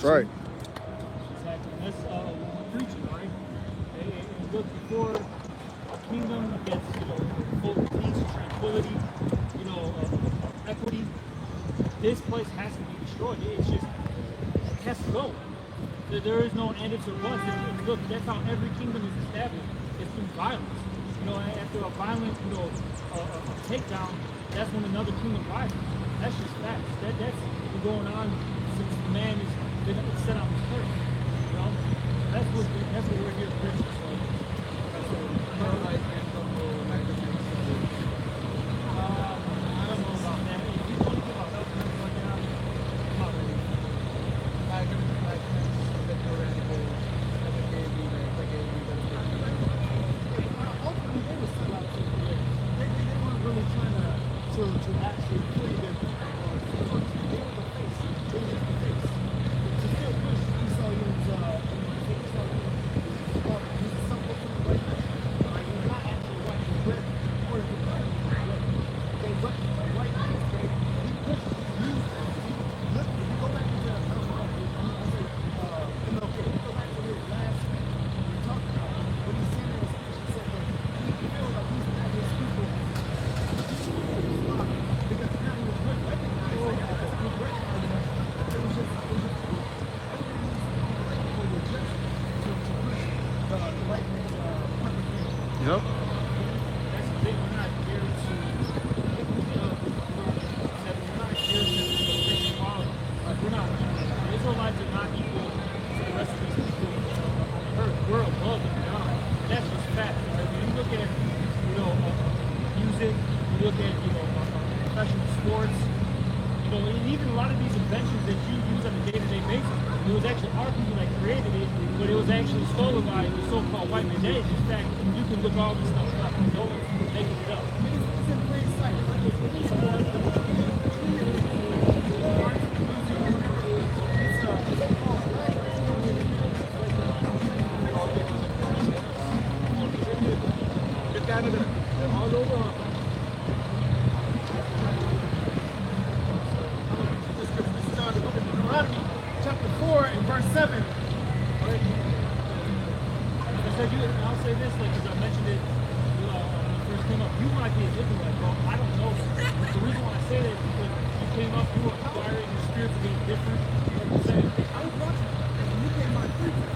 Right. Exactly. And that's preaching, right? And look, before a kingdom gets, full of peace, tranquility, equity, this place has to be destroyed. It's just, it has to go. There is no and ifs or buts. And look, that's how every kingdom is established. It's through violence. After a violent, takedown, that's when another kingdom rises. That's just facts. That's been going on since man has been set on this earth. That's what we're here to preach. I don't know about that. If you want to give up help and everything like that, I'm not really. Ultimately, they were still out there. They weren't really trying to actually play them. They were the face. They were the face. To still push Esau, he's something from the right man. He's not actually white. He's red. Or he's black. They look like white man. He pushes. He uses them. Look, if you go back to the MLK, if you go back to his last speech, we talked about what he said in his speech. He said that he feels like he's not his people. Because now he was recognized as a great man. It was just Yep. that's the thing. We're not here to equality. We're not. The Israelites are not equal to the rest of these people on the earth. We're above and beyond. And that's just fact. When you look at music, you look at professional sports, and even a lot of these inventions that you use on a day-to-day basis, it was actually our people that created it, but it was actually stolen by the so-called white man. That is just fact. You can look all this stuff up. No one's making it up. It's in plain sight. Get down to there. All over. Deuteronomy chapter 4 and verse 7. Right? I'll say this, because I mentioned it when it first came up. You might be a different way, bro. I don't know. But the reason why I say that is because you came up, you were acquiring your spirit to be different. Like you said, I was watching and you came on preaching.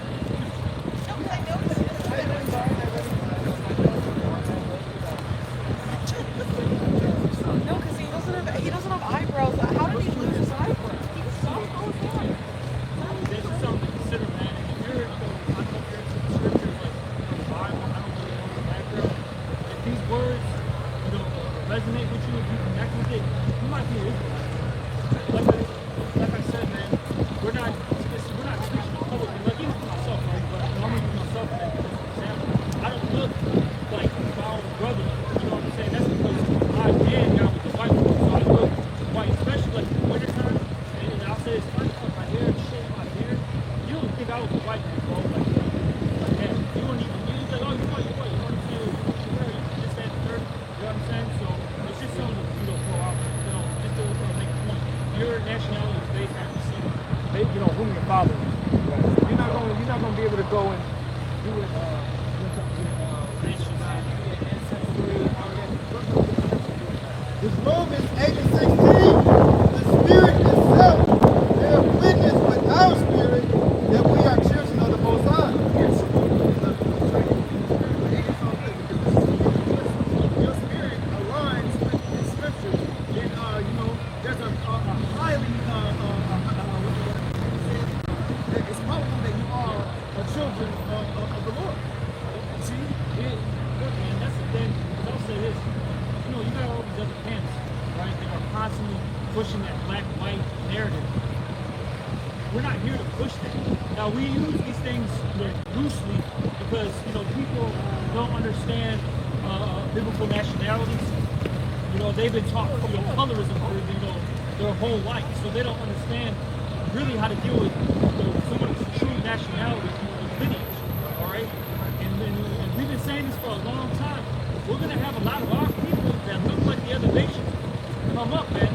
No, because he doesn't have eyebrows. How did he lose his eyebrows? He was soft all the time. This is something to consider, man. If you're, I don't know if you're into the scriptures, like the Bible, I don't really know the background. If these words, resonate with you, if you connect with it, you might be an Israelite. Like I said, man, we're not preaching the public. Like even for myself, right? But I'm gonna use myself as an example. I don't look like my own brother. You know what I'm saying? That's because I man got with the white people, so I look white, especially like in the wintertime. And I'll say this, I cut my hair, shave my beard. You don't think I was a white man, bro? Like that. You don't even. You just like, oh, you're white. You know what I'm saying? You just that third. You know what I'm saying? So it's just something to throw out. Just to make a point. Your nationality is based on whom your father is. You're not gonna be able to go and do it. It's Romans 8 and 16. The Spirit itself bears witness with our spirit that we are children of the Most High. Your spirit aligns with the scriptures. And, there's a highly, it's powerful that you are a children of the Lord. See, look, man, that's the thing. I'll say this. You got all these other camps, right, that are constantly pushing that black-white narrative. We're not here to push that. Now, we use these things loosely because, people don't understand biblical nationalities. They've been taught, colorism for, their whole life, so they don't understand really how to deal with someone's true nationality and lineage, all right? And we've been saying this for a long time. We're going to have a lot of our people that look like the other nations come up, man.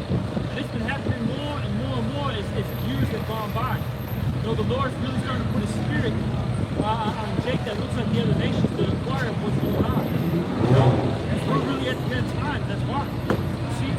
And it's been happening more and more and more as years have gone by. know, the Lord's really starting to put His Spirit on Jake that looks like the other nations to inquire of what's going on. You know, we're really at the end times. That's why. See?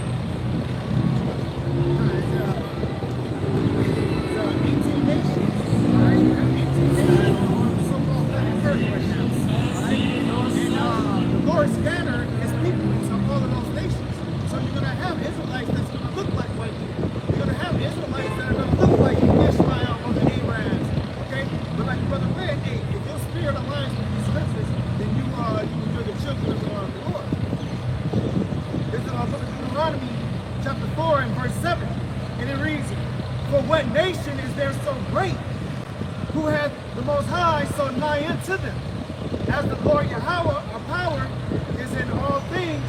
It's 18 nations. All right? 18 nations on the so-called planet Earth right now. All right? And the Lord scattered His people into all of those nations. So you're going to have Israelites that's going to look like white people. You're going to have Israelites that are going to look like Ishmael or the Arabs. Okay? But like Brother read, hey, if your spirit aligns with these scriptures, then you're the children of the Lord. This is book of Deuteronomy chapter 4 and verse 7. And it reads, for what nation is there so great, who hath the Most High so nigh unto them? As the Lord Yahweh, our power, is in all things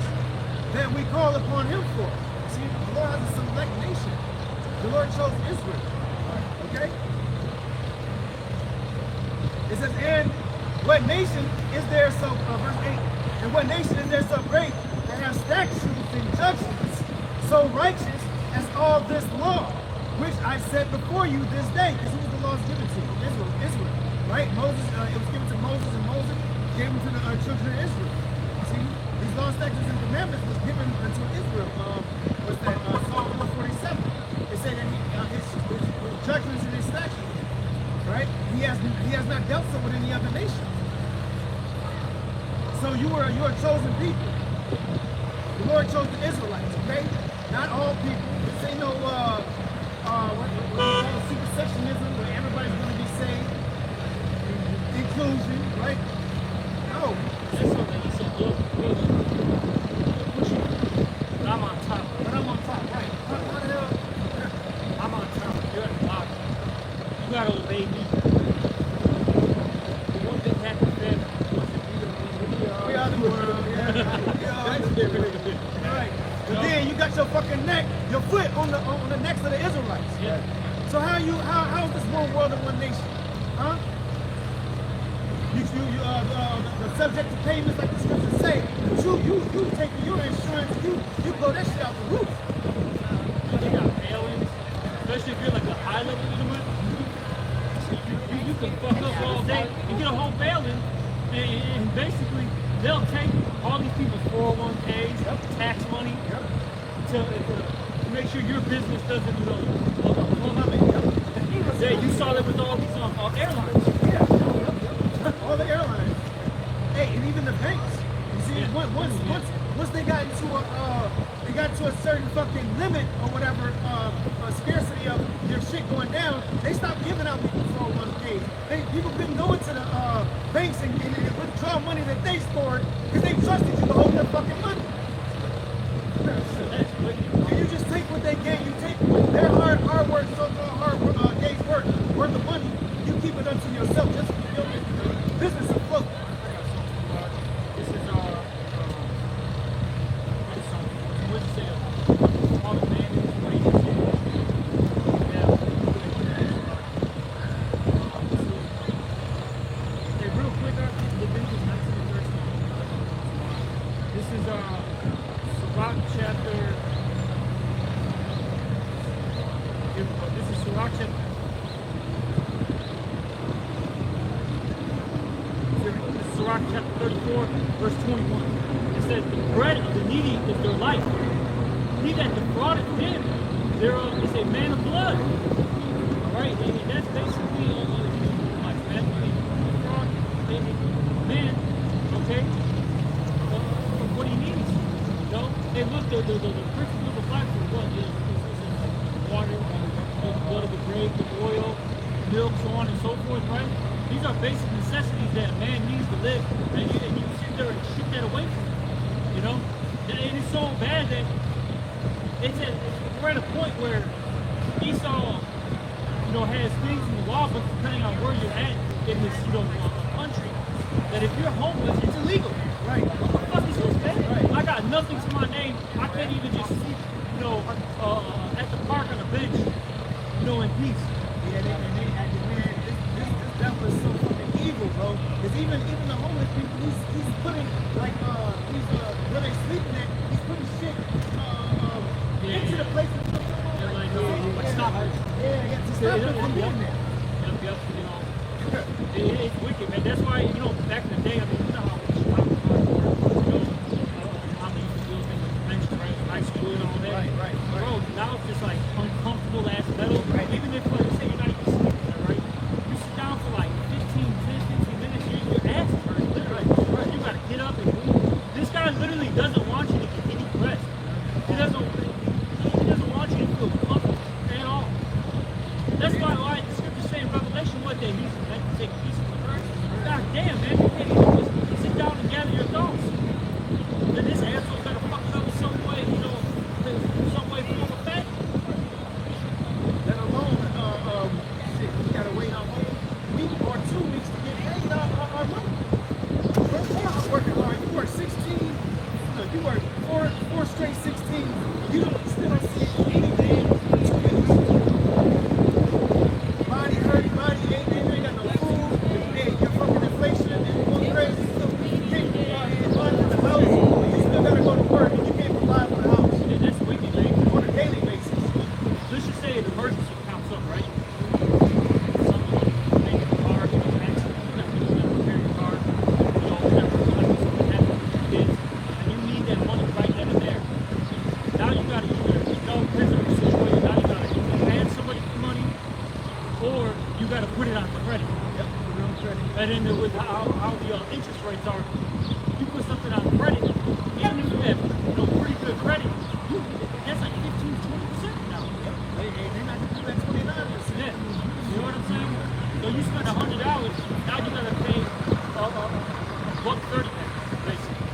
that we call upon Him for. See, the Lord has a select nation. The Lord chose Israel. Okay? It says, and what nation is there so, verse 8, and what nation is there so great that have statutes and judgments so righteous as all this law, which I set before you this day? Because who was the laws given to? Israel, right? Moses, it was given to Moses, and Moses gave them to the children of Israel. See, these laws, statutes, and commandments was given unto Israel. What's that? Psalm 147. It said that his judgments and his statutes, right? He has not dealt so with any other nation. So you're a chosen people. The Lord chose the Israelites, okay? Not all people. This ain't no supersessionism where everybody's going to be saved. Inclusion, right? No. That's something you said, look, but I'm on top. But I'm on top, right? How the hell? I'm on top. You're at the bottom. You gotta obey me. The one thing happened to them was We are the world, yeah. Right. But then you got your fucking neck, your foot on the necks of the Israelites. Yeah. So how is this one world and one nation? Huh? The subject to payments, like the scriptures say, but you taking your insurance, you blow that shit out the roof. They got failings, especially if you're like a high level intimate. You can fuck up all day and get a whole failing, and basically they'll take all these people's 401ks, tax money, to make sure your business doesn't, Yeah, you saw that with all these airlines. Yeah, all the airlines. Hey, and even the banks. You see, once they got to a certain fucking limit or whatever, a scarcity of their shit going down, they stopped giving out people 401ks. People couldn't go into the banks and withdraw money that they stored because they trusted you to hold their fucking money. And you just take what they gave. You take their hard work, so-called hard day's work, worth of money. You keep it unto yourself just to keep your business afloat. This is what's it say? All the man is waiting. Hey, real quick, Leviticus 19 and 13. This is Sirach chapter. This is Sirach chapter. Sirach chapter 34, verse 21. It says, the bread of the needy is their life. He that defraudeth them, thereof is a man of blood. Alright, and that's basically like family defraud a man, okay, of what he needs. You know? And look, the principle of life is what is water, the blood of the grape, the oil, milk, so on and so forth, right? These are basic necessities that man needs to live, and you sit there and shoot that away from him, you know? And it's so bad that we're at a point where Esau, has things in the law, but depending on where you're at in this, country, that if you're homeless, it's illegal. Right. What the fuck is this, man? Right. I got nothing to my name. I can't even just sleep, at the park on a bench, in peace. Yeah, man, this devil is so fucking evil, bro. Because even the homeless people, he's putting where they sleeping at, he's putting shit into the place. Stop it. Yeah, to stop them from doing that. Yep. You know, it's wicked, man. That's why, you know, back in the day, I mean, you know how much Chicago cars were, you know, how they used to do things like convention, right? High school and all that. Right. Bro, now it's just like uncomfortable ass metal. Right. Even if, like, say you're not even sleeping there, right? You sit down for like 15 minutes, your ass is hurting, literally. Right. You gotta get up and move. This guy literally doesn't want you to get any rest. He doesn't want you to feel comfortable at all. That's why the scriptures say in Revelation what day he's meant to take peace from the earth. God damn, man, you can't even just sit down and gather your thoughts. Then this asshole's gotta fuck it up in some way, you know, some way, form, or fashion. Let alone, shit, we gotta wait a whole week or 2 weeks to get paid our money. We're working hard. You work 16, you work four straight 16. You still don't see anything. 2 weeks. Body hurt, body ain't got no food. Hey, you're fucking inflation and you're going crazy. You can't provide for the house. You still gotta go to work and you can't provide for the house. Yeah, that's wicked, man. On a daily basis. Let's just say an emergency comes up, right? Something, make a car, you know, accident, you never repair your car, you know, whatever, something happens with your kids, and you need that money right then and there. Now you gotta either, you know, here's a situation, now you gotta either hand somebody the money, or you gotta put it on credit. Yep, put it on credit. And then with how the interest rates are, you put something on credit, even if you have, you know, pretty good credit, that's like 15-20% now. They're not gonna do that 29%. Yeah, you know what I'm saying? So you spend $100, now you gotta pay $130 back, basically.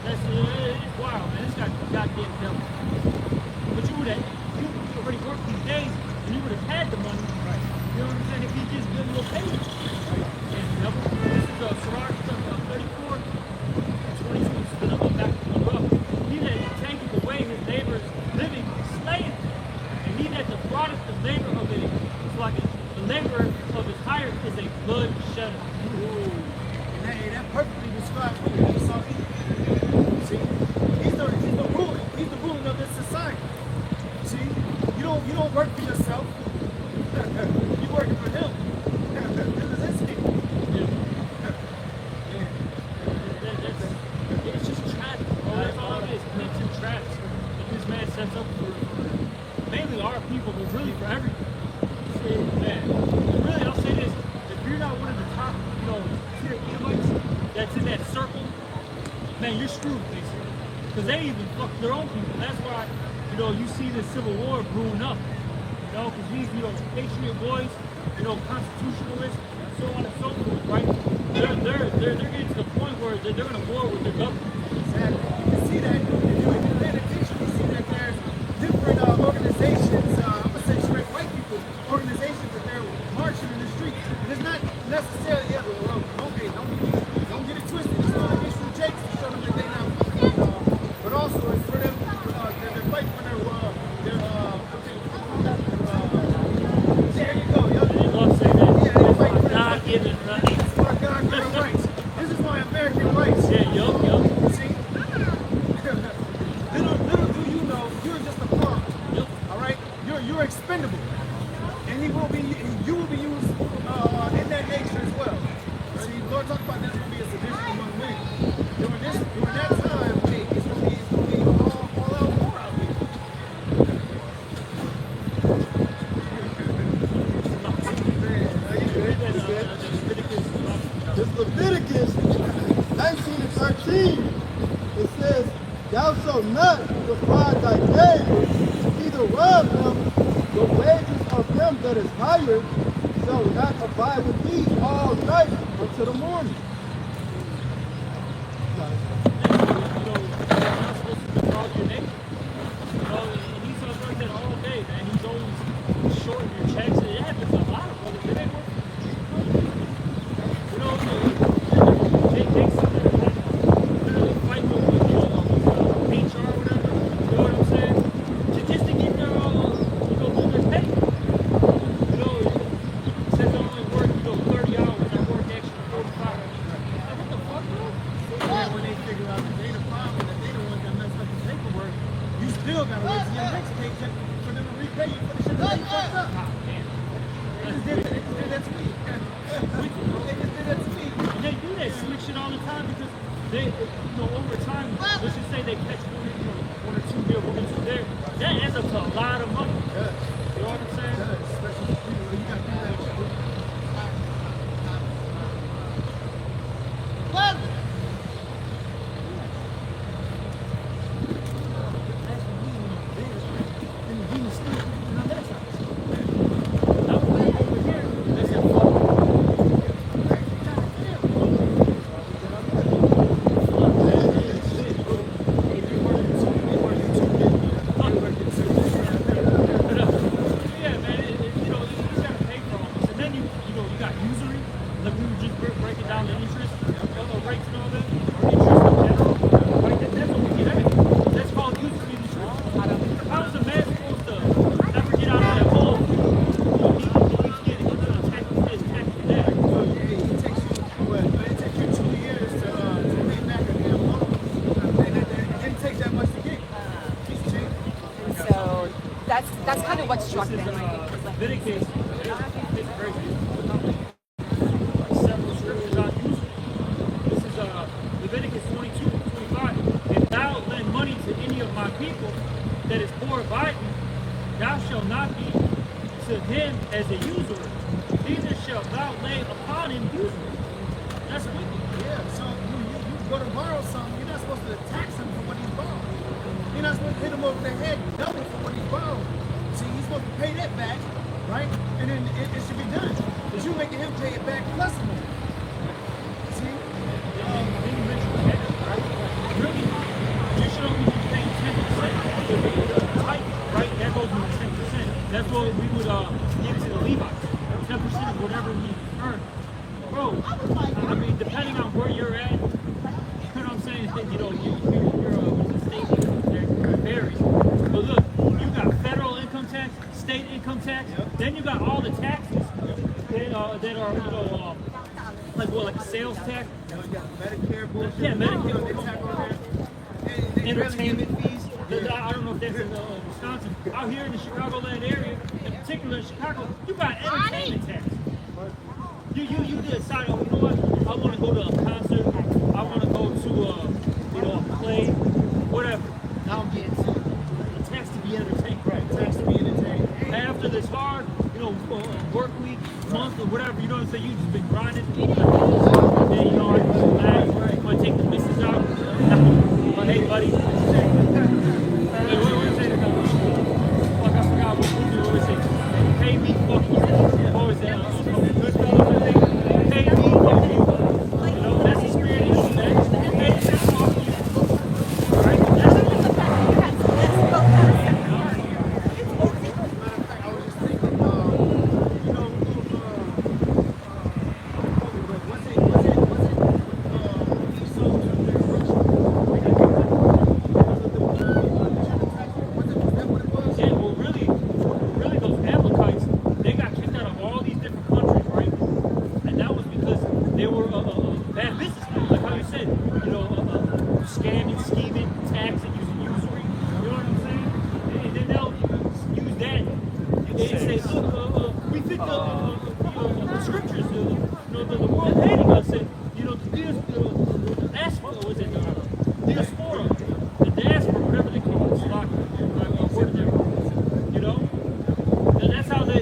It's wild, man. This guy's goddamn devil. But you already worked these days, and you would have had the money. Right. You know what I'm saying? If he just didn't go pay you. And devil, this is Sirach 34. 22 is gonna go back to the rough. He that taketh away his neighbor's living slayeth him. And he that defraudeth the labor of it is like the labor of his hire is a blood shedder. And that perfectly describes what Esau is. See, he's the ruling of this society. See, you don't work for yourself. You're working for him. This is his kingdom. It's just traps, bro. That's all it is. It's just traps that this man sets up for mainly our people, but really for everything. Man, really, I'll say this: if you're not one of the top, you know, tier Edomites that's in that circle, man, you're screwed, basically. Because they even fuck their own people. That's why, you know, you see this civil war brewing up. You know, because these, you know, patriot boys, you know, constitutionalists, so on and so forth, right? They're getting to the point where they're going to war with their government. Exactly. You can see that if you pay attention, you see that there's different organizations, I'm gonna say straight white people, organizations that they're marching in the streets. And it's not necessarily, don't get it twisted. It's not against the Jakes to show them that they're not but also it's for them, they're fighting for their there you go, yo. They love saying that. Yeah, they're fighting for God-given rights. This is my God-given rights. This is my American rights. Yeah, yup. See? little do you know, you're just a pawn. Yup. All right? You're expendable. And you will be used in that nature as well. See, the Lord talked about there's going to be a sedition among men. During that time, hey, it's going to be all out war out here. It's Leviticus 19 and 13. It says, thou shalt not defraud thy neighbor, neither rob him. The wages of him that is hired shall not abide with thee all night until the morning. He's always shorting your checks. It happens a lot of brothers. It ain't working. You know, they take something and literally fight with HR or whatever. You know what I'm saying? Just to get their, their pay. You know, it says I only work, 30 hours. I work extra 45. Like, what the fuck, bro? And when they figure out that they the problem, that they the ones that messed up the paperwork, you still got to wait till your next paycheck for them to repay you for the shit. breaking down the interest rates and all that, or interest in general, right? That's what we get at. That's called usury interest. How is a man supposed to ever get out of that hole? He keeps getting tax this, tax that. So it takes you, what? It takes you 2 years to pay back a damn loan. And it didn't take that much to get. So that's kind of what struck This them. is I think, was like, Leviticus. It's crazy. Several scriptures on usury. This is Leviticus 22:25. If thou lend money to any of my people that is poor by thee, thou shalt not be to him as a usurer, neither shalt thou lay upon him usury. That's wicked. Yeah, so you go to borrow something, you're not supposed to tax him for what he's borrowed. You're not supposed to hit him over the head double for what he's borrowed. See, he's supposed to pay that back, right? And then it should be done. But you're making him pay it back plus more. See? Then you mentioned tax, right? Really, you should only be paying 10%. Right? That goes with 10%. That's what we would give to the Levites. 10% of whatever we earn. Bro, I mean, depending on where you're at, you know what I'm saying? You know, you're a state income tax, it varies. But look, you got federal income tax, state income tax, then you got all the taxes that are, you know, like what, like a sales tax? You got Medicare bullshit. Yeah, Medicare. They tax on there. And Entertainment fees. I don't know if that's in Wisconsin. Out here in the Chicagoland area, in particular in Chicago, you got entertainment tax. You decide, oh, you know what? I want to go to a concert. I want to go to you know, a play, whatever. Now I'm getting tax to be entertained. Right, tax to be entertained. After this hard, you know, work week, month, or whatever, you know what I'm saying? You just been grinding. And then, you know, I just relax. I'm going to take the missus out. But hey, buddy. Hey, what was it? Fuck, I forgot what movie was it. Pay me, fuck you. What was that? Goodfellas, I think. Pay me, fuck you. You know, that's the spirit of it, man. Pay me, fuck you. Right? That's it. Matter of fact, I was just thinking, you know, was it Esau took their instruction? Was that what it was? Yeah, well, really, those Amalekites, they got kicked out of all these different countries, right? And that was because they were bad businessmen, like how you said, you know, scamming, scheming, taxing, using usury. You know what I'm saying? And then they'll use that. They say, look, we think the scriptures, you know, the world hating us, and you know, the diaspora, was it the diaspora, whatever they call it, you know? And that's how they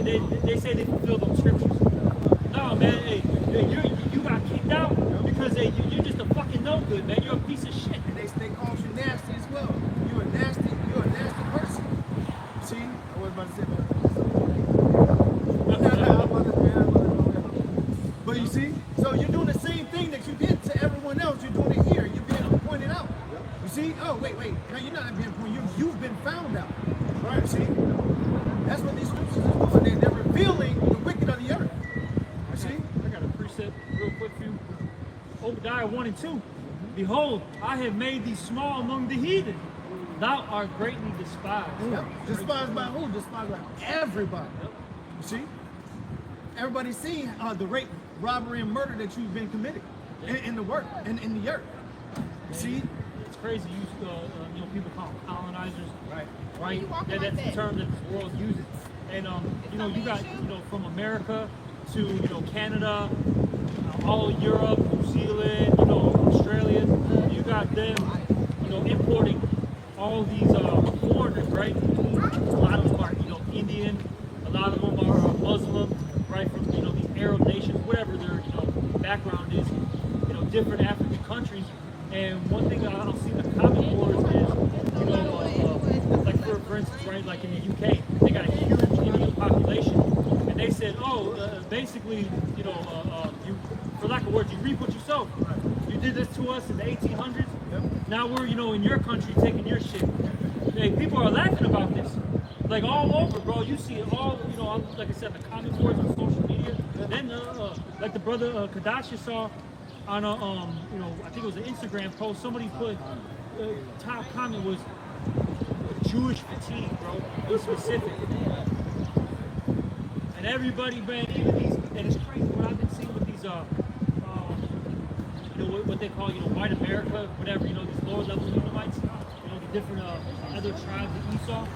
say they fulfill those scriptures. No, man, hey, you got kicked out because hey, you're just a fucking no good, man. You're a piece of shit. And they call you nasty as well. You're a nasty person. See? I was about to say But you see? So you're doing the same thing that you did to everyone else. You're doing it here. You're being pointed out. You see? Oh, wait. Now you're not being pointed out. You've been found out. Right? See? That's what these scriptures are doing. They're revealing the wicked of the earth. You see? I got a precept real quick for you. Obadiah 1 and 2. Behold, I have made thee small among the heathen. Thou art greatly despised. Yep. Despised by who? Despised by everybody. Yep. You see? Everybody's seeing the rape, robbery, and murder that you've been committing in the work and in the earth. You see? It's crazy. You know, people call them colonizers. Right. Right? That's the term that this world uses. And you know, you got, you know, from America to, you know, Canada, all of Europe, New Zealand, you know, Australia. You got them, you know, importing all these foreigners, right? A lot of them are, you know, Indian. A lot of them are Muslim, right? From, you know, these Arab nations, whatever their, you know, background is. You know, different African countries. And one thing I'll see in the comment boards is, you know, like for instance, right, like in the UK, they got a huge Indian population, and they said, basically, you know, you, for lack of words, you reap what you sow. You did this to us in the 1800s. Yep. Now we're, you know, in your country taking your shit. Hey, people are laughing about this, like all over, bro. You see it all, you know, like I said, the comment boards on social media. Then like the brother Kadasha saw on a you know, I think it was an Instagram post. Somebody put top comment was Jewish fatigue, bro. It was specific. And everybody, man, even these, and it's crazy what I've been seeing with these, you know, what they call, you know, white America, whatever, you know, these lower level Edomites, you know, the different other tribes of Esau.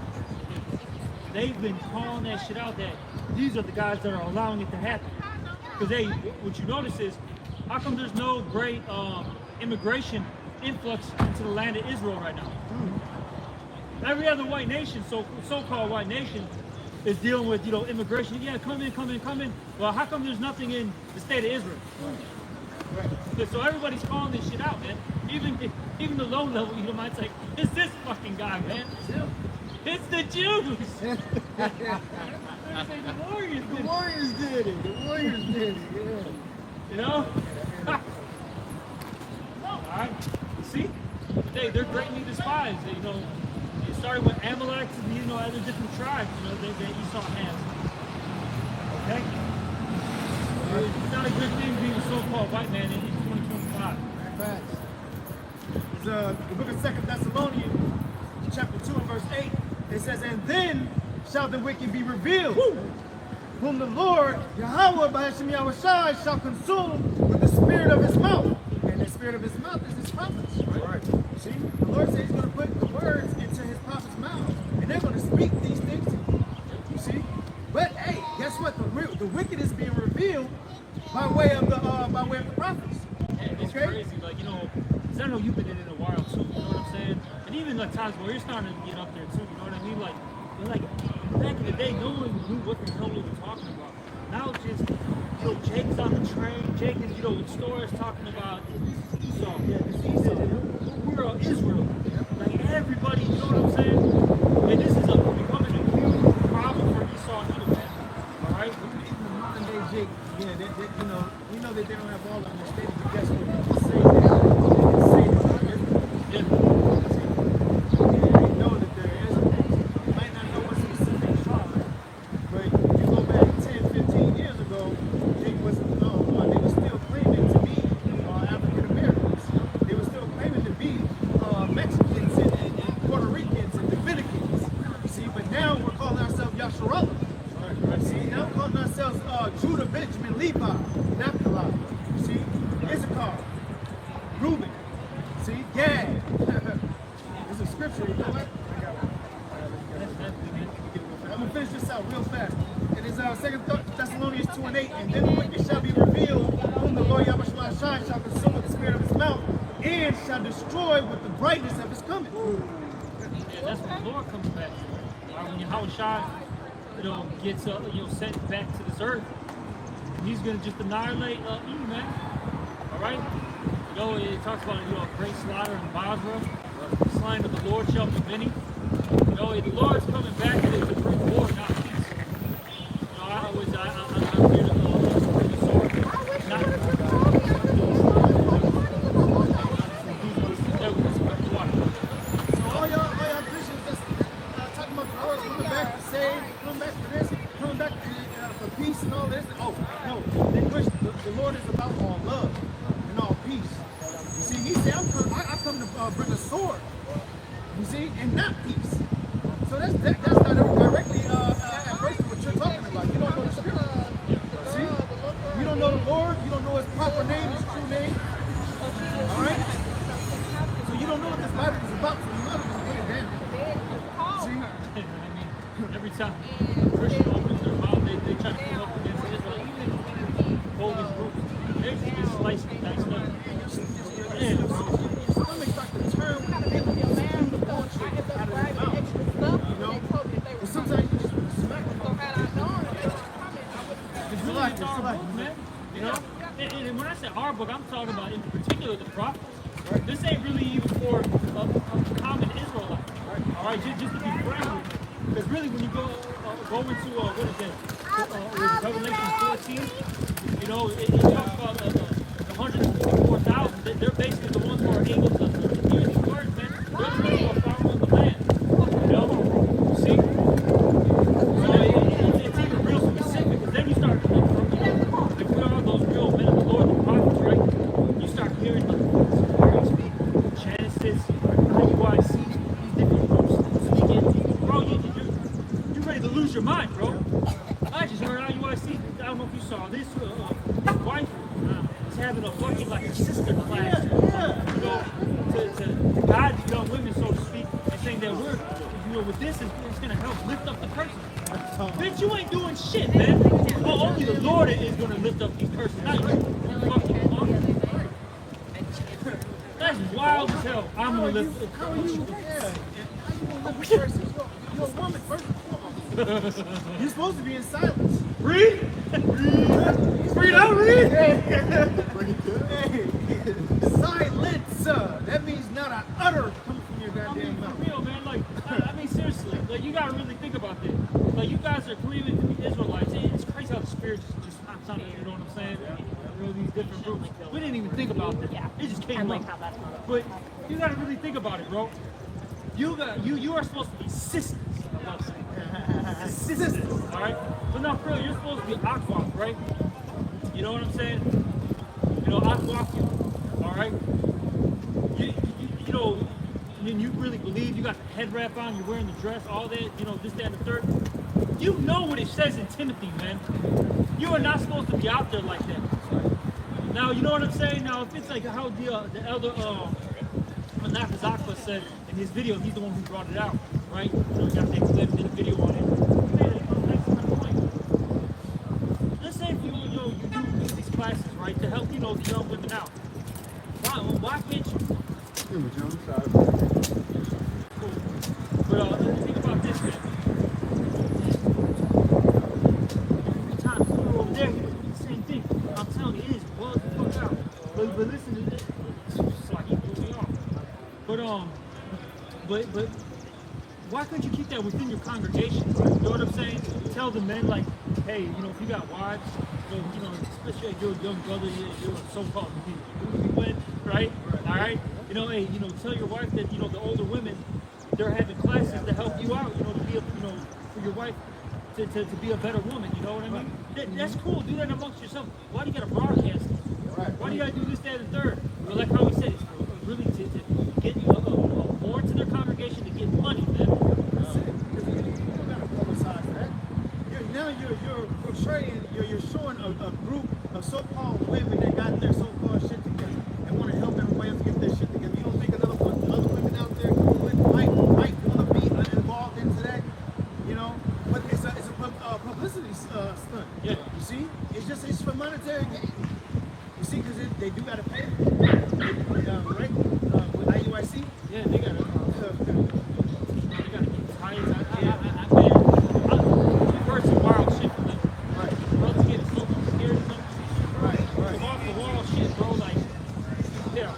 They've been calling that shit out that these are the guys that are allowing it to happen. Because what you notice is, how come there's no great immigration influx into the land of Israel right now? Every other white nation, so-called white nation, is dealing with, you know, immigration. Yeah, come in, come in, come in. Well, how come there's nothing in the state of Israel? Right. So everybody's calling this shit out, man. Even the low level, you know, might say, it's this fucking guy, man. It's the Jews. The Warriors did it. The Warriors did it. The Warriors did it. Yeah. You know? Alright. See? They're greatly despised. You know, it started with Amalek and, you know, other different tribes, you know, that Esau has. Okay? It's not a good thing being a so-called white man in 2025. Facts. It's the book of 2 Thessalonians, chapter 2 and verse 8. It says, and then shall the wicked be revealed, whom the Lord, Yahweh, by Hashem Yahushai, shall consume with the spirit of his mouth. And the spirit of his mouth is his prophets. Right? See, the Lord says he's going to put the words into his prophet's mouth, and they're going to speak these things to you. You see? But hey, guess what? The wicked is being revealed by way of the prophets. And it's crazy, like, you know, because I know you've been in it a while too, you know what I'm saying? And even like times where you're starting to get up there too, you know what I mean? Like back in the day, no one knew what the hell we were talking about. Now it's just, you know, Jake's on the train, Jake is, you know, in stores talking about Esau. Yeah, it's Esau. We're Israel. Like everybody, you know what I'm saying? And this is becoming a huge problem for Esau and Edom, man. Alright? Even the modern day Jake, yeah, you know, we know that they don't have all the understanding, but guess what? They can say that. They can say that. Yeah. They know that there is. You might not know what specific tribe, but you go back 10, 15 years ago, Jake wasn't known. They were still claiming to be African Americans. They were still claiming to be Mexicans and Puerto Ricans and Dominicans. You see, but now we're calling ourselves Yasharallah. Right. See, now we're calling ourselves Judah, Benjamin, Levi, Naphtali. See, Issachar, Reuben. See, Gad. There's a scripture, you know what? I'm going to finish this out real fast. It is 2 Thessalonians 2 and 8. And then the wicked shall be revealed, whom the Lord Yahweh shall consume with the spirit of his mouth, and shall destroy with the brightness of his coming. Yeah, that's when the Lord comes back. When Yahushua, you know, gets you know, sent back to this earth, he's gonna just annihilate Eve, man. All right. You know, it talks about, you know, a great slaughter in Basra. The slain of the Lord shall be many. You know, the Lord's coming back to bring war, not peace. You know, I'm here to bring the sword. So all y'all Christians that's talking about the Lord's coming back to save, coming back for this, coming back for peace and all this. Oh, no, they push the Lord is about all love and all peace. You see, he said, I come to bring a sword. You see, and not peace. So that's not directly adverse to what you're talking about. You don't know the scripture. See, you don't know the Lord. You don't know his proper name, his true name. All right. So you don't know what this Bible is about. So you might as well put it down. See. I mean, every time a Christian opens their mouth, they try to come up against Israel, even bogus groups. They just get sliced and diced up. Yeah. Your stomach starts to turn when people get the bullshit out of their mouth. You know? And sometimes you just smack them. It's really it's our book, man. You know? And when I say our book, I'm talking about in particular the prophets. Right? This ain't really even for a common Israelite. Right? All right, just to be frank. Because really, when you go into what is it? Revelation 14. You know, it talks about the 154,000. They're basically the ones who are able to hear these words, man. They're the ones who are found on the land. You know? See? So it's even real specific. Because then you start, you know, like, what are those real his wife is having a fucking like a sister class, you know, to guide the young women, so to speak, and saying that we're, you know, with this, it's gonna help lift up the person. Bitch, you ain't doing shit, man. Well, only the Lord is gonna lift up these persons, not you. Fucking punk. That's wild as hell. I'm gonna lift up. How are you? Yeah. How you gonna lift a person? You're a woman, first and foremost. You're supposed to be in silence. Read? Read out, read? Hey, silence. That means not an utter coming from your I mean, goddamn for mouth. real, man. Like, I mean, seriously. Like, you gotta really think about this. Like, you guys are claiming to be Israelites. It's crazy how the Spirit just pops out. You know what I'm saying? You know, these different groups. We didn't even think about this. It just came up. But you gotta really think about it, bro. You are supposed to be sisters. Sisters, all right? But not for real. You're supposed to be akwak, right? You know what I'm saying? You know, akwak, all right? You know, and you really believe, you got the head wrap on, you're wearing the dress, all that, you know, this, that, and the third. You know what it says in Timothy, man. You are not supposed to be out there like that. Now, you know what I'm saying? Now, if it's like how the elder Manakazakwa said in his video, he's the one who brought it out, right? So we got the clip, did a video on it. He made an excellent point. Let's say if you do these classes, right, to help, you know, the young women out. Why can't you? But think about this, man. Every time you're over there, you do the same thing. I'm telling you, it is well the fuck out. But listen to this. It's like you put me off. But why couldn't you keep that within your congregation? You know what I'm saying? Tell the men, like, hey, you know, if you got wives, you know, especially if you're a young brother, you're a so-called newlywed, right? All right. You know, hey, you know, tell your wife that, you know, the older women, they're having classes to help you out, you know, to be a, you know, for your wife to be a better woman, you know what I mean? That's cool. Do that amongst yourself. Why do you gotta broadcast it? Why do you gotta do this, that, and the third? But like how he said, it's really to get more to their congregation to get money, man. That's it. You don't gotta publicize that. You're portraying, you're showing a group of so-called women that got their so-called shit together and want to help everybody else get their shit together. You don't think other women out there might want to be involved into that, you know? But it's a publicity stunt. Yeah. You see, it's for monetary gain. You see, because they do gotta pay, right? With IUIC. Yeah, they gotta get tired. I heard some wild shit from them. Right. Brothers getting so scared of them. Right. Some off the wall shit, bro. Like, yeah.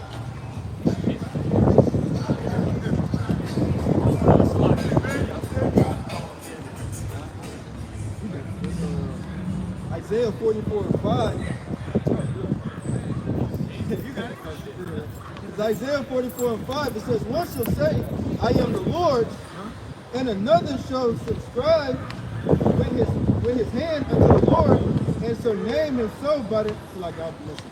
That's a lot. Isaiah 44:5. It's Isaiah 44:5. It says, one shall say, I am the Lord, and another shall subscribe with his hand unto the Lord, and shall name himself by the, like God bless you.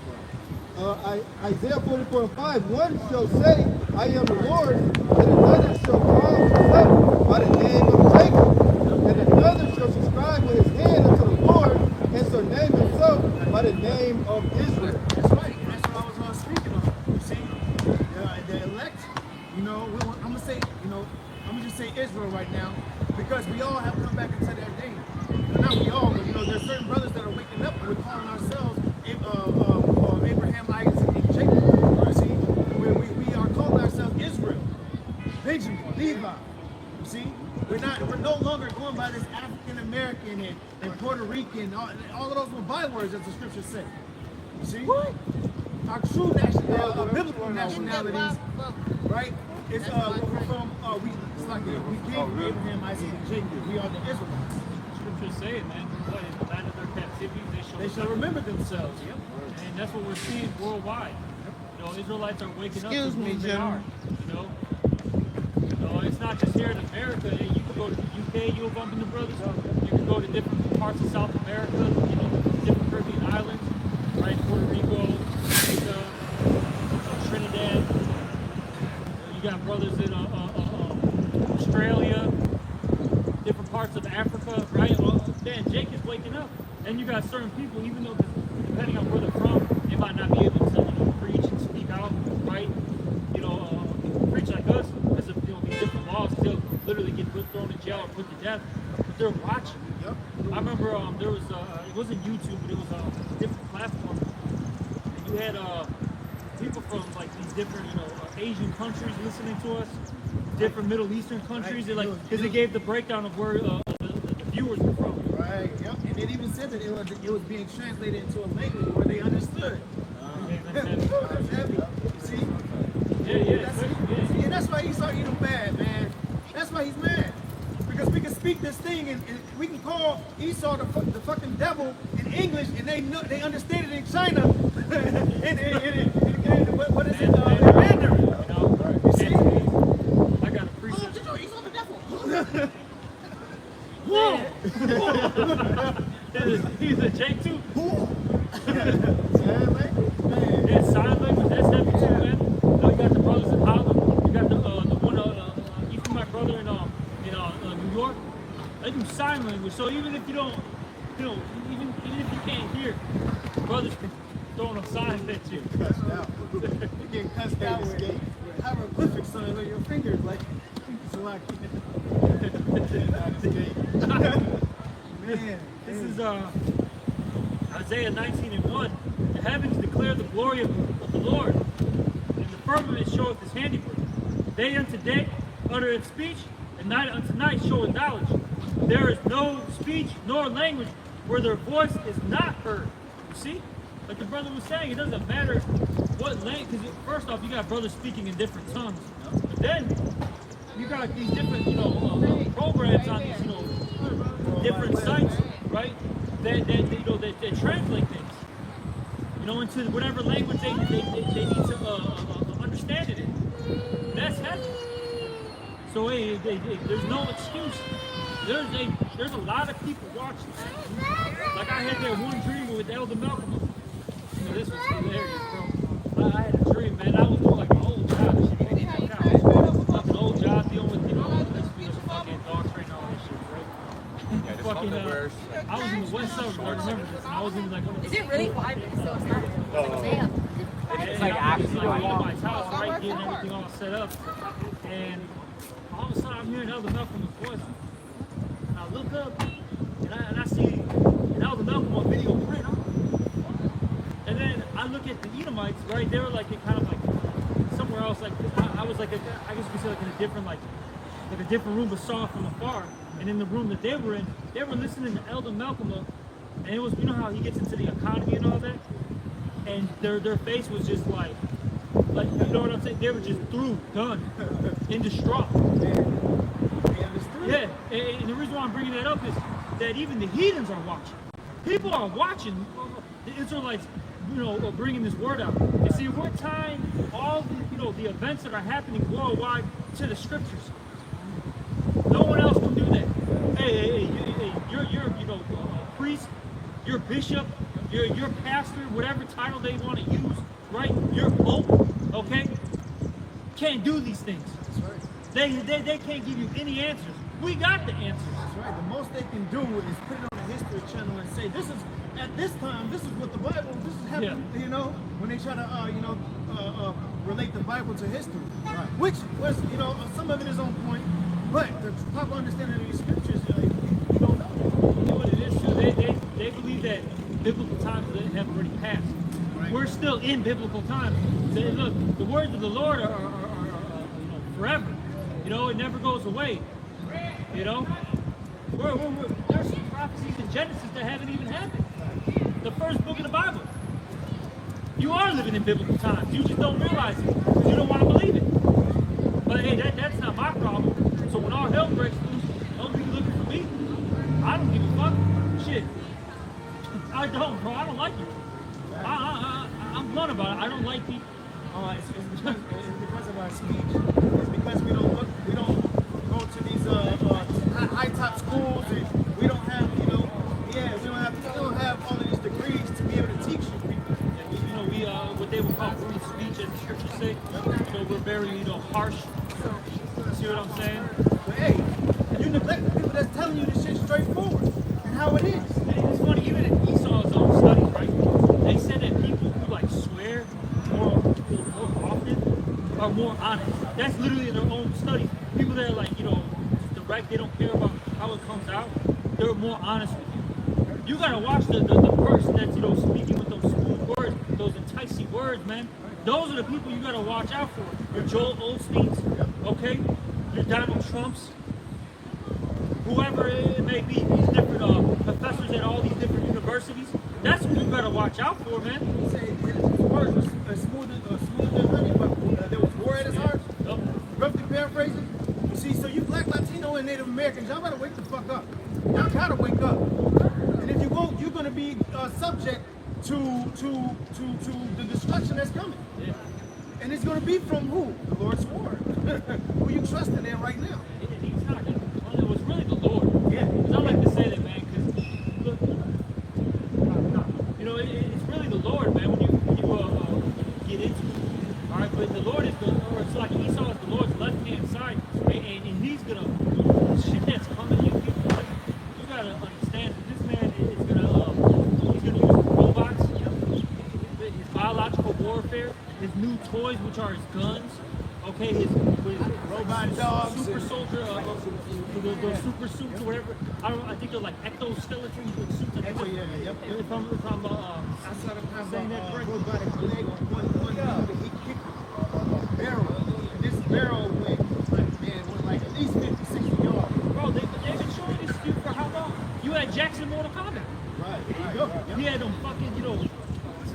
Isaiah 44:5, one shall say, I am the Lord, and another shall call himself by the name of Jacob, and another shall subscribe with his hand unto the Lord, and shall name himself by the name of Israel. That's right. That's what I was speaking of. You see, the elect. You know, I'm gonna just say Israel right now, because we all have come back into that day. Not we all, but you know, there's certain brothers that are waking up and we're calling ourselves Abraham, Isaac, and Jacob. You see, we are calling ourselves Israel, Benjamin, Levi. You see, we're no longer going by this African American and Puerto Rican, all of those were bywords, as the scriptures say. You see, our true biblical nationalities, right? It's we're from it's like we came from Abraham, Isaac, and Jacob. We are the Israelites. Scriptures say it, man. What, in the land of their captivity, They shall remember themselves. Yep. And that's what we're seeing worldwide. You know, Israelites are waking up. Excuse me, they Jim. are. You know, it's not just here in America. Hey, you can go to the UK, you'll bump into brothers. You can go to different parts of South America, you know, different Caribbean islands, right? Puerto Rico, Jamaica, Trinidad. You got brothers in Australia, different parts of Africa, right? Man, Jake is waking up. And you got certain people, even though put together. But they're watching. Yep. I remember there was it wasn't YouTube, but it was a different platform. And you had people from like these different Asian countries listening to us, different Middle Eastern countries. They because they gave the breakdown of where the viewers were from. Right. Yep. And it even said that it was being translated into a language where they understood. That's heavy. You see? Yeah. And that's why Esau Edom bad, man. That's why he's mad. Because we can speak this thing and we can call Esau the fucking devil in English and they understand it in China. What is it? In Mandarin. You see? I got a precept. Esau the devil. He's a Jake too. Sign language, man. Yeah, sign language, that's heavy too, man. You got the brothers in Holland. You got the one, even my brother in New York. They do sign language. So even if you don't, even if you can't hear, brothers can throw them signs at you. Cussed out. You're getting cussed out with hieroglyphic signs on your fingers, like so like. Man, this is Isaiah 19:1. The heavens declare the glory of the Lord, and the firmament showeth his handiwork. Day unto day uttereth speech, and night unto night showeth knowledge. There is no speech nor language where their voice is not heard. You see? Like the brother was saying, it doesn't matter what language, because first off, you got brothers speaking in different tongues. But then, you got these different, programs on these, different sites, right? That translate things, into whatever language they need to understand it in. That's heavy. So there's no excuse. There's a lot of people watching. Like I had that one dream with Elder Malcolm. This was hilarious, bro. I had a dream, man. I was doing like an old job. Like an old job dealing with this fucking dog training, all this shit, right? Yeah, just Fucking, multiverse. I was in the West Suburbs. I remember this. And I was in like. Is it really 5 minutes? So it's not. Damn. It's like actually like like- my house, right, getting everything all set up, and all of a sudden I'm hearing Elder Malcolm's voice. And I look up, and I see an Elder Malcolm on video print. And then I look at the Edomites, right? They were like kind of like somewhere else. Like I was like I guess we say like in a different like a different room, but saw it from afar. And in the room that they were in, they were listening to Elder Malcolm, and it was how he gets into the economy and all that. And their face was just like you know what I'm saying? They were just through, done, in distraught. Yeah, and the reason why I'm bringing that up is that even the heathens are watching. People are watching the Israelites, bringing this word out. And see, we're tying all the events that are happening worldwide to the scriptures. No one else can do that. Hey, you're priest, you're bishop, your pastor, whatever title they want to use, right? Your pope, okay? Can't do these things. That's right. They can't give you any answers. We got the answers. That's right. The most they can do is put it on the History Channel and say, this is, at this time, this is what the Bible, this is happening, when they try to, relate the Bible to history. Right. Which was, some of it is on point, but the proper understanding of these scriptures, you don't know. You know what it is? So they believe that biblical times have already passed. Right. We're still in biblical times. So, look, the words of the Lord are forever. It never goes away. There's some prophecies in Genesis that haven't even happened. The first book of the Bible. You are living in biblical times. You just don't realize it because you don't want to believe it. But hey, that's not my problem. So when all hell breaks loose, don't be looking for me. I don't give a fuck. Shit. I don't, bro. I don't like you. I'm blunt about it. I don't like people. It's because of our speech. It's because we don't go to these high top schools and we don't have we don't have all of these degrees to be able to teach you people. And we what they would call free speech, as the scriptures say. We're very harsh. See what I'm saying? But hey, you neglect the people that's telling you this shit straightforward and how it is. And it's funny, even in Esau's own studies, right? They said that people who swear more often are more honest. That's literally in their own studies. People that are direct, they don't care about how it comes out, they're more honest with you. You gotta watch the person that's, you know, speaking with those smooth words, those enticing words, man. Those are the people you gotta watch out for. Your Joel Osteens, okay? Your Donald Trumps, whoever it may be, these different professors at all these different universities. That's who you gotta watch out for, man. He said his words were smooth than honey, but there was war at his heart. Yup. Roughly paraphrasing. You see, so you Black, Latino, and Native Americans, y'all better wake the fuck up. Y'all gotta wake up. And if you won't, you're gonna be subject to the destruction that's coming. Yeah. And it's gonna be from who? The Lord swore. Who you trusting in right now? He's not gonna, well, it was really the Lord. Yeah. 'Cause I like to say that, man, because look, you know, it's really the Lord, man. When you get into it, all right. But the Lord is or it's like Esau is the Lord's left hand side, and he's gonna shit that's coming. You gotta understand that this man is gonna he's gonna use robots, you know, his biological warfare, his new toys, which are his guns. Okay, his Robot dogs super and- soldier, those super suits or whatever. I think they're like exoskeletons with suits. Yep. If I'm I saw them have saying that a correctly. robotic leg on one dude, and he kicked a barrel. And this barrel went like at least 50, 60 yards. Bro, they've been showing this dude for how long? You had Jackson Mortal Kombat. Right, there you go. He had them fucking, you know,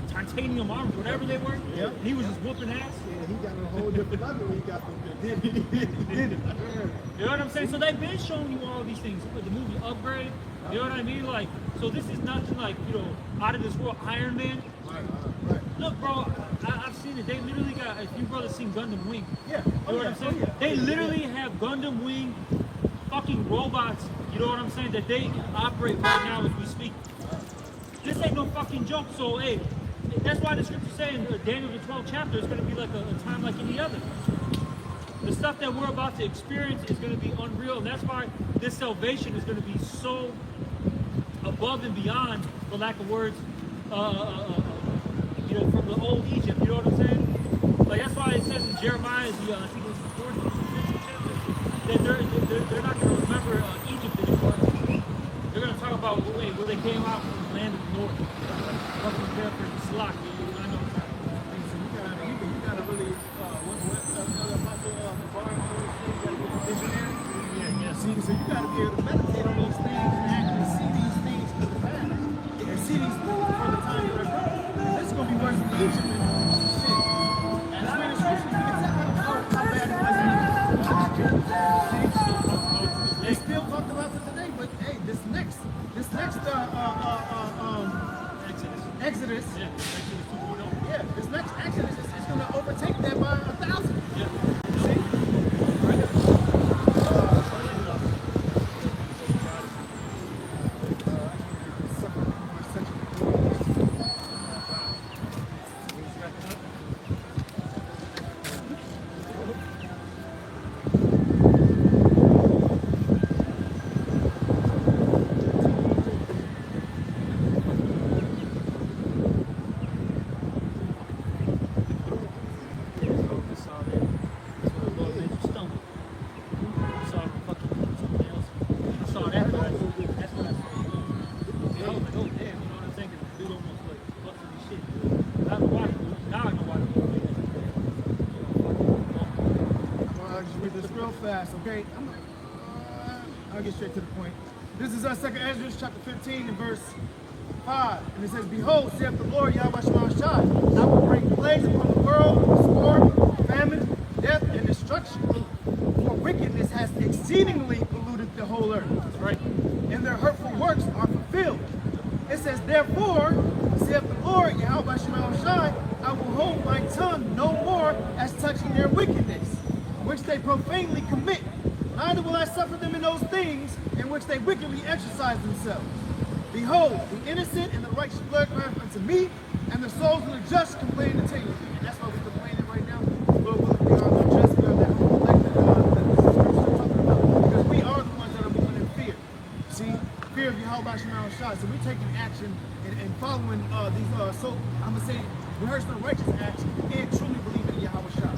titanium arms, whatever they were. Yep. And he was just whooping ass. Yeah, he got a whole different level when he got them. You know what I'm saying? So they've been showing you all these things. The movie Upgrade, you know what I mean? Like, so this is nothing like, you know, out of this world. Iron Man. Right. Look, bro, I've seen it. They literally got, if you brothers seen Gundam Wing. Yeah. You know what I'm saying? They literally have Gundam Wing fucking robots, you know what I'm saying, that they operate right now as we speak. This ain't no fucking joke. So, hey, that's why the scripture's saying Daniel the 12th chapter is going to be like a time like any other. The stuff that we're about to experience is going to be unreal. And that's why this salvation is going to be so above and beyond, for lack of words, you know, from the old Egypt. You know what I'm saying? Like, that's why it says in Jeremiah, I think it's the 4th or 5th chapter, that they're not going to remember Egypt anymore. They're going to talk about where they came out from the land of the north. Fucking paraphrase, Slack. I know it's not. So you gotta really, visionary. Yeah. See, so you gotta be able to meditate on these things and actually see these things to the past. And see these things for the time that are coming. This is gonna be worse than Egypt and shit. As we in the scripture, you can tell how bad it was in Egypt. See? They still talked about it today, but hey, this next Exodus. Yeah, Exodus 2.0. Yeah, this next Exodus is going to overtake that by 1,000. Yeah. See? Fast, okay? I'll get straight to the point. This is 2nd Ezra chapter 15 and verse 5. And it says, Behold, saith the Lord Yahweh Shai, I will bring plagues upon the world, sword, famine, death, and destruction. For wickedness has exceedingly polluted the whole earth. That's right. And their hurtful works are fulfilled. It says, Therefore, saith the Lord Yahweh Shai, I will hold my tongue no more as touching their wickedness, which they profanely commit. Neither will I suffer them in those things in which they wickedly exercise themselves. Behold, the innocent and the righteous blood crieth unto me, and the souls of the just complain continually. And that's why we're complaining right now. Lord, we are the just, we are that elected God that the scripture is talking about. Because we are the ones that are moving in fear. See? Fear of Yahweh Shema Shai. So we're taking action and following these, so I'm going to say, rehearsing righteous acts and truly believing in Yahweh Shai.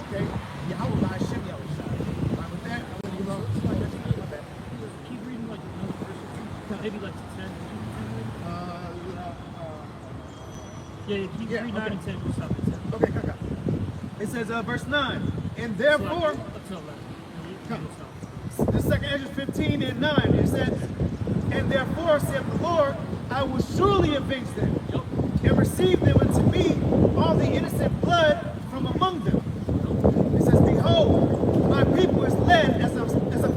Okay? Yahweh by Hashem Yahweh Shai. All right, with that, I want to give out. Keep Yeah, keep Yeah, 3, 9, okay. and 10. We'll stop at 10. Okay, come. It says, verse 9, and therefore, Up to 11. Come. We'll stop. the second Ezra 15 and 9, it says, and therefore, saith the Lord, I will surely avenge them, Yup. and receive them unto me all the innocent blood from among them. It says, behold, my people is led as a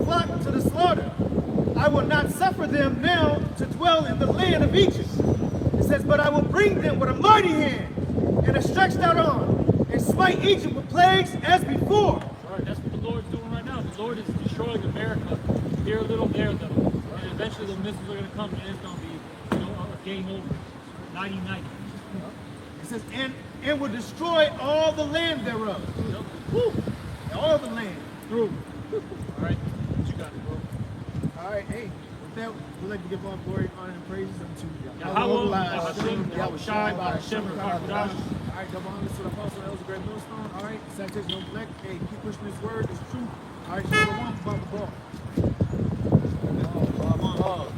flock to the slaughter. I will not suffer them now to dwell in the land of Egypt. It says, but I will bring them with a mighty hand and a stretched out arm, and smite Egypt with plagues as before. All right, that's what the Lord's doing right now. The Lord is destroying America. Here a little, there a little. And eventually the missiles are going to come and it's going to be, a game over. 90-90. It says, and will destroy all the land thereof. Yup. Woo! All the land. Through. All right, what you got, bro? All right, hey, with that, we'd like to give all glory, honor, and praises unto Yahweh, Hashem, Yahushai, Hashem, Rakadash. All right, double honors to the apostle, Elder Great Millstone. All right, sanitation, no neglect. Hey, keep pushing this word, it's true. All right, number one, Baba Ball. Oh, oh, oh.